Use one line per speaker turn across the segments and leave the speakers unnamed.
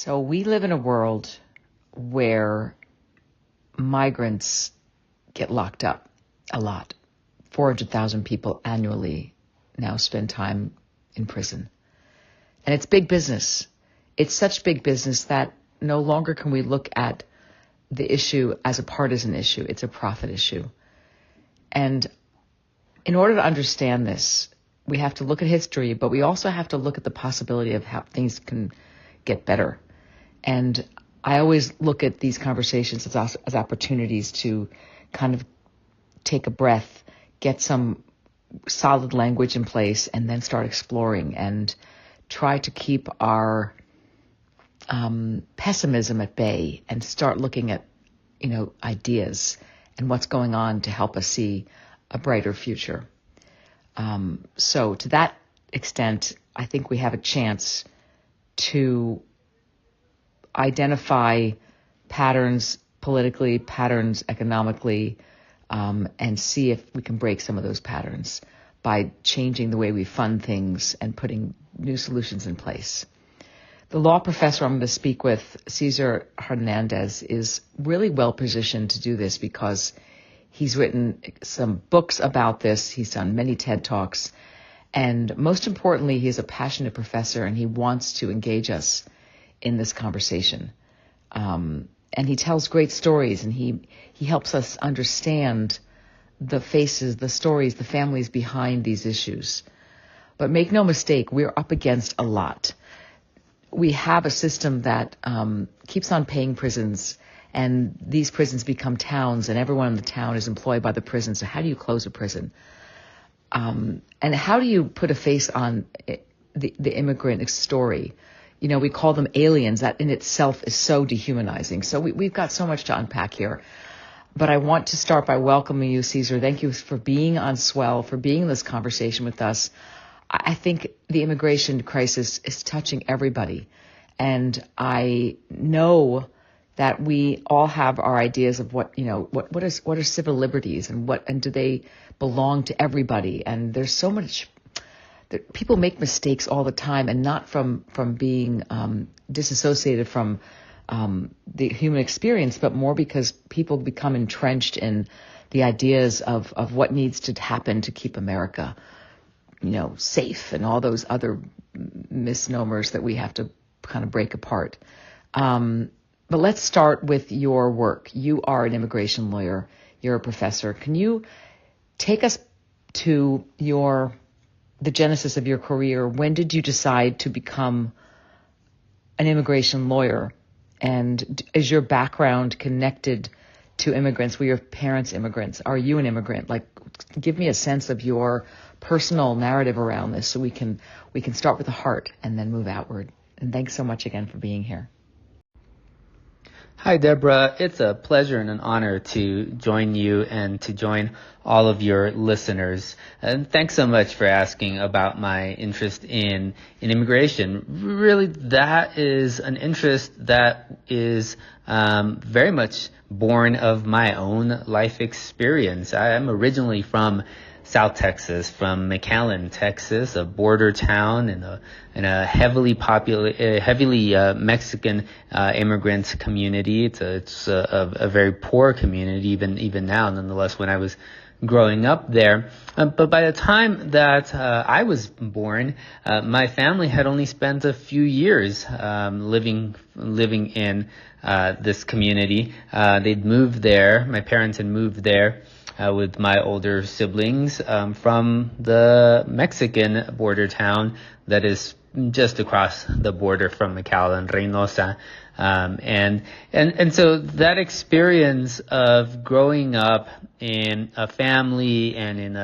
So we live in a world where migrants get locked up a lot. 400,000 people annually now spend time in prison. And it's big business. It's such big business that no longer can we look at the issue as a partisan issue. It's a profit issue. And in order to understand this, we have to look at history, but we also have to look at the possibility of how things can get better. And I always look at these conversations as opportunities to kind of take a breath, get some solid language in place, and then start exploring and try to keep our pessimism at bay and start looking at, ideas and what's going on to help us see a brighter future. So to that extent, I think we have a chance to identify patterns politically, patterns economically, and see if we can break some of those patterns by changing the way we fund things and putting new solutions in place. The law professor I'm going to speak with, César Hernández, is really well positioned to do this because he's written some books about this. He's done many TED Talks. And most importantly, he's a passionate professor and he wants to engage us in this conversation. And he tells great stories and he helps us understand the faces, the stories, the families behind these issues. But make no mistake, we're up against a lot. We have a system that keeps on paying prisons, and these prisons become towns, and everyone in the town is employed by the prison. So how do you close a prison? And how do you put a face on the immigrant story? We call them aliens. That in itself is so dehumanizing. So we've got so much to unpack here. But I want to start by welcoming you, César. Thank you for being on Swell, for being in this conversation with us. I think the immigration crisis is touching everybody. And I know that we all have our ideas of what are civil liberties and do they belong to everybody? And there's so much that people make mistakes all the time, and not from being disassociated from the human experience, but more because people become entrenched in the ideas of what needs to happen to keep America, safe, and all those other misnomers that we have to kind of break apart. But let's start with your work. You are an immigration lawyer. You're a professor. Can you take us to the genesis of your career? When did you decide to become an immigration lawyer? And is your background connected to immigrants? Were your parents immigrants? Are you an immigrant? Give me a sense of your personal narrative around this so we can start with the heart and then move outward. And thanks so much again for being here.
Hi, Deborah. It's a pleasure and an honor to join you and to join all of your listeners. And thanks so much for asking about my interest in immigration. Really, that is an interest that is very much born of my own life experience. I am originally from South Texas, from McAllen, Texas, a border town in a heavily Mexican immigrant community. It's a very poor community even now, nonetheless. When I was growing up there, but by the time that I was born, my family had only spent a few years living in this community. They'd moved there. My parents had moved there with my older siblings from the Mexican border town that is just across the border from McAllen, Reynosa. And so that experience of growing up in a family and in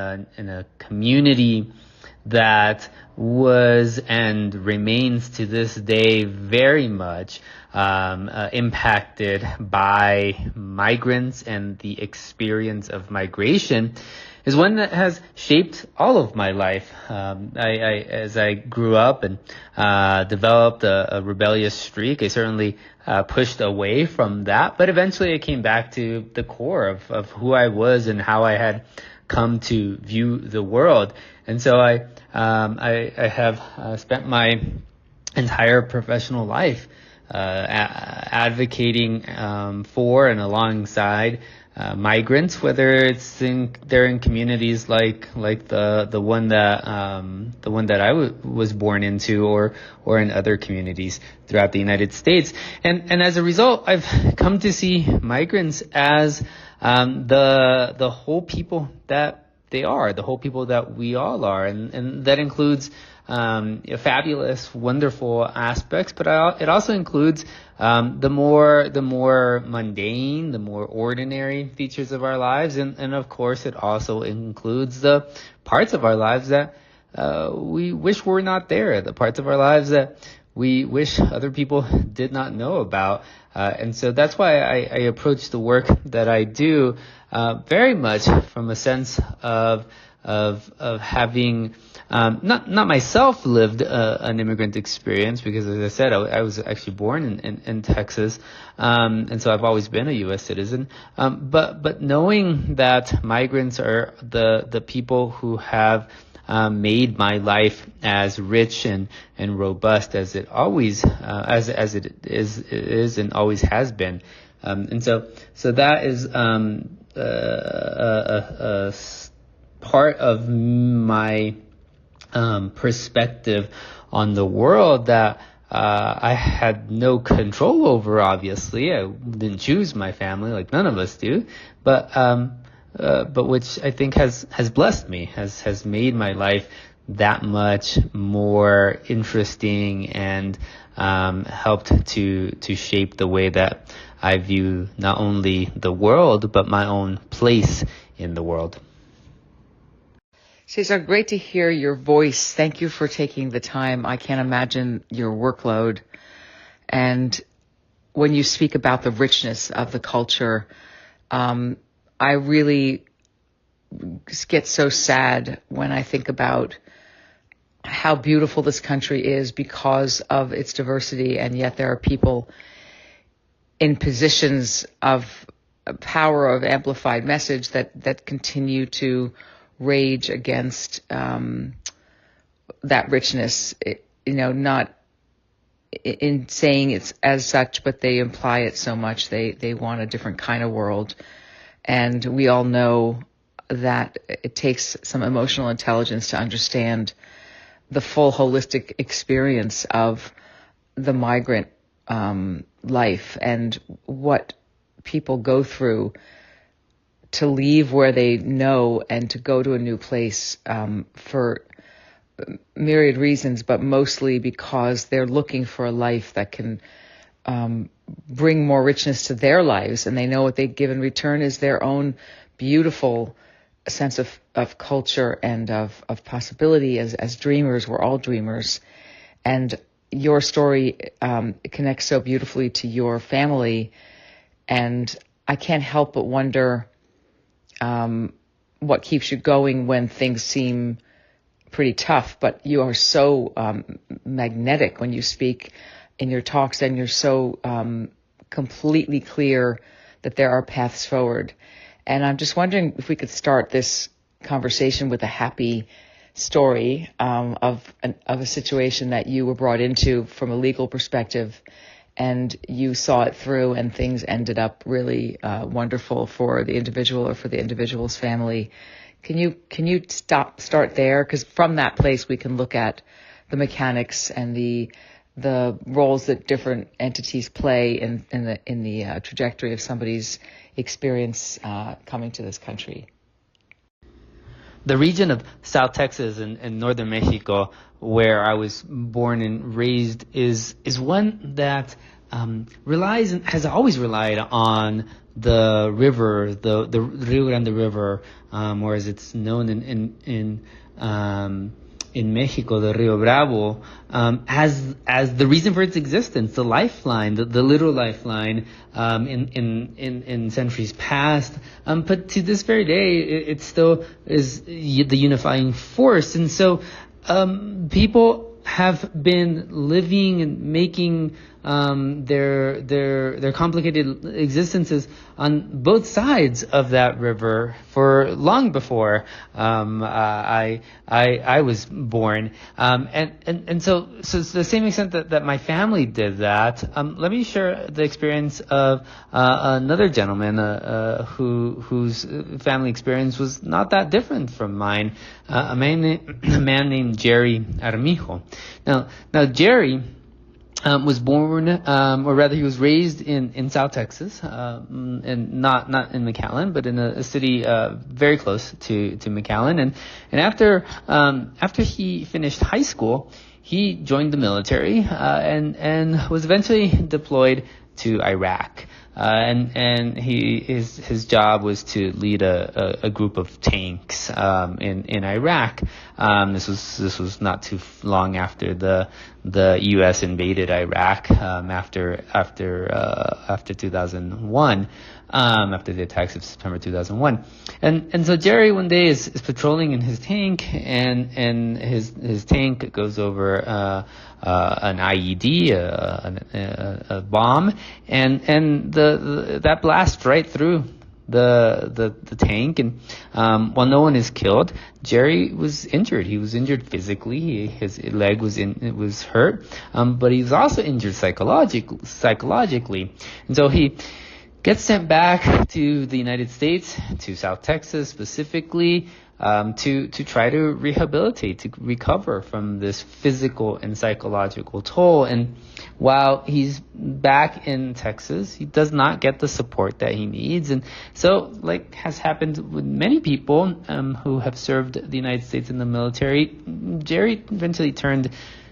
a community that was and remains to this day very much impacted by migrants and the experience of migration is one that has shaped all of my life. As I grew up and developed a rebellious streak, I certainly pushed away from that, but eventually I came back to the core of who I was and how I had come to view the world. And so I have spent my entire professional life advocating for and alongside migrants, whether they're in communities like the one that I was born into, or in other communities throughout the United States. And as a result, I've come to see migrants as the whole people that they are, the whole people that we all are, and that includes fabulous, wonderful aspects, but it also includes the more mundane, the more ordinary features of our lives, and of course it also includes the parts of our lives that we wish were not there, the parts of our lives that we wish other people did not know about. And so that's why I approach the work that I do very much from a sense of having not myself lived an immigrant experience, because as I said, I was actually born in Texas, and so I've always been a U.S. citizen. But knowing that migrants are the people who have made my life as rich and robust as it always as it is and always has been, and so that is a part of my perspective on the world that I had no control over. Obviously, I didn't choose my family, like none of us do, but which I think has blessed me, has made my life that much more interesting, and helped to shape the way that I view not only the world but my own place in the world.
Cesar, great to hear your voice. Thank you for taking the time. I can't imagine your workload. And when you speak about the richness of the culture, I really get so sad when I think about how beautiful this country is because of its diversity, and yet there are people in positions of power, of amplified message, that continue to rage against that richness, not in saying it's as such, but they imply it so much. They want a different kind of world. And we all know that it takes some emotional intelligence to understand the full holistic experience of the migrant life, and what people go through to leave where they know and to go to a new place for myriad reasons, but mostly because they're looking for a life that can bring more richness to their lives, and they know what they give in return is their own beautiful sense of culture and of possibility. As dreamers, we're all dreamers, and your story connects so beautifully to your family, and I can't help but wonder what keeps you going when things seem pretty tough. But you are so magnetic when you speak in your talks, and you're so completely clear that there are paths forward. And I'm just wondering if we could start this conversation with a happy story of a situation that you were brought into from a legal perspective, and you saw it through, and things ended up really wonderful for the individual or for the individual's family. Can you start there? Because from that place we can look at the mechanics and the roles that different entities play in the trajectory of somebody's experience coming to this country.
The region of South Texas and northern Mexico, where I was born and raised, is one that relies and has always relied on the river, the Rio Grande River, or as it's known in Mexico, the Rio Bravo, as the reason for its existence, the lifeline, the literal lifeline, in centuries past. But to this very day, it still is the unifying force. And so, people have been living and making their complicated existences on both sides of that river for long before I was born, and so to the same extent that my family did that. Let me share the experience of another gentleman whose family experience was not that different from mine. A man named Jerry Armijo. Now Jerry was born, or rather he was raised in South Texas, and not in McAllen, but in a city very close to McAllen. And after he finished high school, he joined the military and was eventually deployed to Iraq. And his job was to lead a group of tanks in Iraq. This was not too long after the U.S. invaded Iraq, after 2001, after the attacks of September 2001. And so Jerry one day is patrolling in his tank, and his tank goes over an IED, a bomb, and that blasts right through the tank, and while no one is killed, Jerry was injured. He was injured physically. His leg was hurt, but he was also injured psychologically, and so he gets sent back to the United States, to South Texas specifically, to try to rehabilitate, to recover from this physical and psychological toll. And while he's back in Texas, he does not get the support that he needs. And so, like has happened with many people who have served the United States in the military, Jerry eventually turned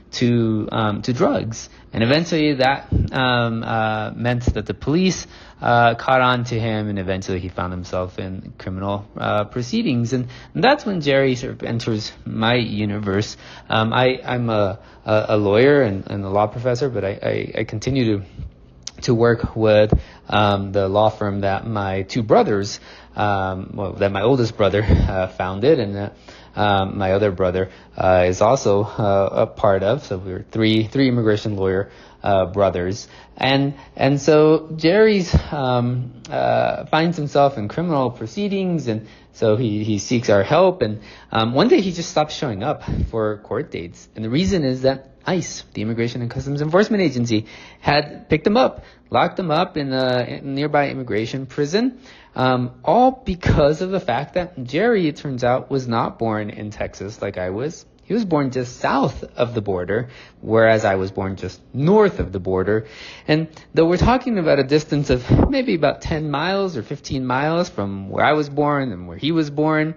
to drugs, and eventually that meant that the police caught on to him, and eventually he found himself in criminal proceedings, and that's when Jerry sort of enters my universe. I'm a lawyer and a law professor, but I continue to work with the law firm that my two brothers, that my oldest brother founded, and my other brother is also a part of. So we were three immigration lawyer brothers, and so Jerry's finds himself in criminal proceedings, and so he seeks our help. And one day he just stopped showing up for court dates, and the reason is that ICE, the Immigration and Customs Enforcement Agency, had picked him up, locked him up in a nearby immigration prison, all because of the fact that Jerry, it turns out, was not born in Texas like I was. He was born just south of the border, whereas I was born just north of the border. And though we're talking about a distance of maybe about 10 miles or 15 miles from where I was born and where he was born,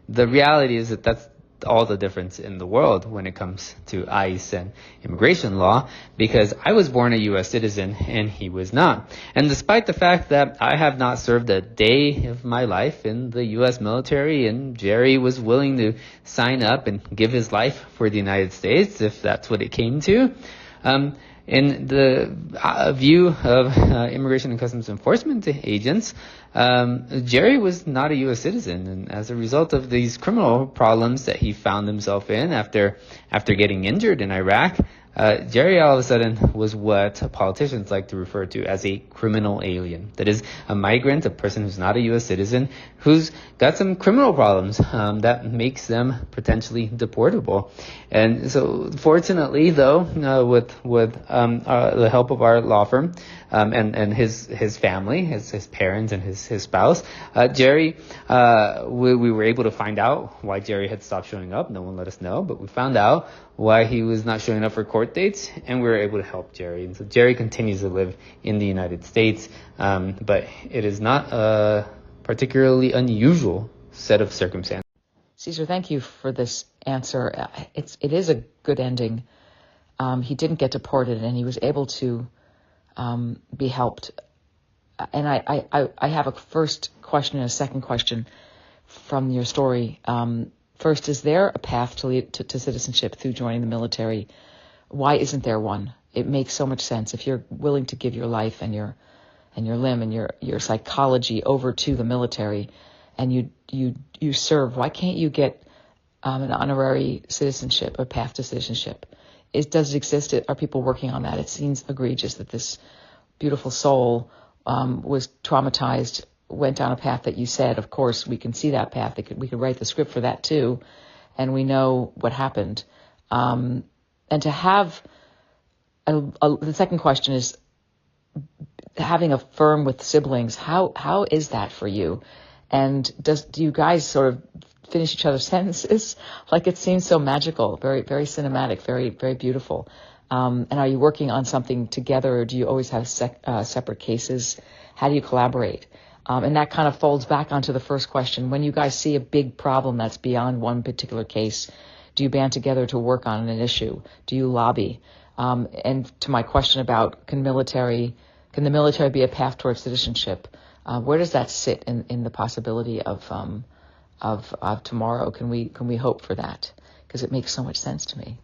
the reality is that that's all the difference in the world when it comes to ICE and immigration law, because I was born a U.S. citizen and he was not. And despite the fact that I have not served a day of my life in the U.S. military, and Jerry was willing to sign up and give his life for the United States if that's what it came to, in the view of Immigration and Customs Enforcement agents, Jerry was not a U.S. citizen, and as a result of these criminal problems that he found himself in after getting injured in Iraq, Jerry all of a sudden was what politicians like to refer to as a criminal alien. That is, a migrant, a person who's not a U.S. citizen, who's got some criminal problems that makes them potentially deportable. And so, fortunately, though, with the help of our law firm and his family, his parents and his spouse, Jerry, we were able to find out why Jerry had stopped showing up. No one let us know, but we found out why he was not showing up for court dates, and we were able to help Jerry. And so Jerry continues to live in the United States, but it is not a particularly unusual set of circumstances.
Cesar, thank you for this answer. It is a good ending. He didn't get deported, and he was able to be helped. And I have a first question and a second question from your story. First, is there a path to citizenship through joining the military? Why isn't there one? It makes so much sense. If you're willing to give your life and your limb and your psychology over to the military, and you serve, why can't you get an honorary citizenship, a path to citizenship Does it exist? Are people working on that? It seems egregious that this beautiful soul was traumatized, went down a path that you said, of course, we can see that path. We could write the script for that too, and we know what happened. And to have, the second question is, having a firm with siblings, how is that for you? And do you guys sort of finish each other's sentences? Like, it seems so magical, very, very cinematic, very, very beautiful. And are you working on something together, or do you always have separate cases? How do you collaborate? And that kind of folds back onto the first question. When you guys see a big problem that's beyond one particular case, do you band together to work on an issue? Do you lobby? And to my question about can the military be a path towards citizenship? Where does that sit in the possibility of tomorrow? Can we hope for that? Because it makes so much sense to me.